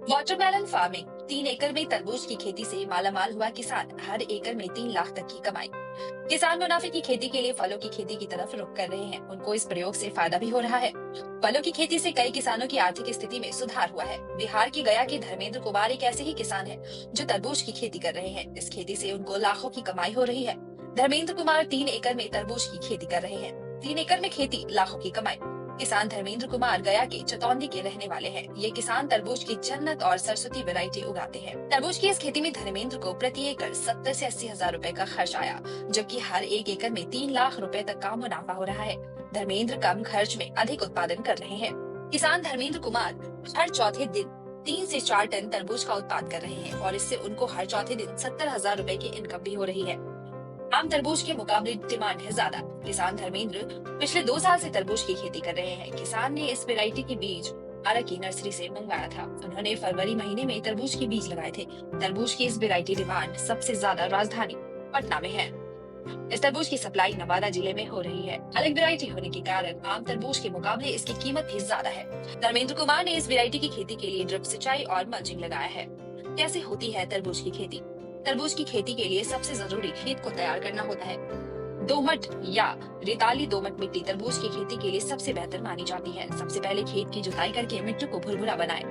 Watermelon farming 3 एकड़ में तरबूज की खेती से मालामाल हुआ किसान, हर एकड़ में 3 लाख तक की कमाई। किसान मुनाफे की खेती के लिए फलों की खेती की तरफ रुख कर रहे हैं। उनको इस प्रयोग से फायदा भी हो रहा है। फलों की खेती से कई किसानों की आर्थिक स्थिति में सुधार हुआ है। बिहार की गया के धर्मेंद्र कुमार एक ऐसे ही किसान हैं जो तरबूज की खेती कर रहे हैं। इस खेती से उनको लाखों की कमाई हो रही है। धर्मेंद्र कुमार 3 एकड़ में तरबूज की खेती कर रहे हैं। 3 एकड़ में खेती, लाखों की कमाई। किसान धर्मेंद्र कुमार गया के चतौंधी के रहने वाले हैं। ये किसान तरबूज की जन्नत और सरस्वती वैरायटी उगाते हैं। तरबूज की इस खेती में धर्मेंद्र को प्रति एकड़ 70 से 80 हजार रुपए का खर्च आया, जबकि हर 1 एकड़ में 3 लाख रुपए तक का मुनाफा हो रहा है। धर्मेंद्र कम खर्च में अधिक उत्पादन कर रहे हैं। किसान धर्मेंद्र कुमार हर चौथे दिन 3 से 4 टन तरबूज का उत्पादन कर रहे हैं और इससे उनको हर चौथे दिन 70 हजार रुपए की इनकम भी हो रही है। आम तरबूज के मुकाबले डिमांड है ज्यादा। किसान धर्मेंद्र पिछले 2 साल से तरबूज की खेती कर रहे हैं। किसान ने इस वैरायटी के बीज अरक की नर्सरी से मंगवाया था। उन्होंने फरवरी महीने में तरबूज के बीज लगाए थे। तरबूज की इस वैरायटी डिमांड सबसे ज्यादा राजधानी पटना में है। इस तरबूज की सप्लाई नवादा जिले में हो रही है। अलग वैरायटी होने के कारण आम तरबूज के मुकाबले इसकी कीमत भी ज्यादा है। धर्मेंद्र कुमार ने इस वैरायटी की खेती के लिए ड्रिप सिंचाई और मल्चिंग लगाया है। कैसे होती है तरबूज की खेती? तरबूज की खेती के लिए सबसे जरूरी खेत को तैयार करना होता है। दोमट या रेताली दोमट मिट्टी तरबूज की खेती के लिए सबसे बेहतर मानी जाती है। सबसे पहले खेत की जुताई करके मिट्टी को भुरभुरा बनाएं।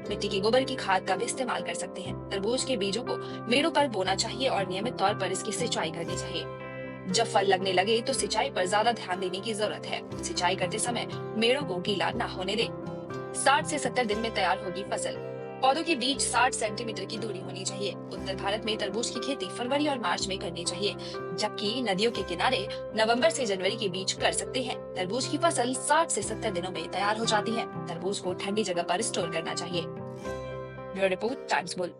मिट्टी की गोबर की खाद का भी इस्तेमाल कर सकते हैं। तरबूज के बीजों को मेड़ों पर बोना चाहिए और नियमित तौर पर इसकी सिंचाई करनी चाहिए। जब फल लगने लगे तो सिंचाई पर ज्यादा ध्यान देने की जरूरत है। सिंचाई करते समय मेड़ों को गीला न होने दें। 60 से 70 दिन में तैयार होगी फसल। पौधों के बीच 60 सेंटीमीटर की दूरी होनी चाहिए। उत्तर भारत में तरबूज की खेती फरवरी और मार्च में करनी चाहिए, जबकि नदियों के किनारे नवंबर से जनवरी के बीच कर सकते हैं। तरबूज की फसल 60 से 70 दिनों में तैयार हो जाती है। तरबूज को ठंडी जगह पर स्टोर करना चाहिए। Bureau report, times bull.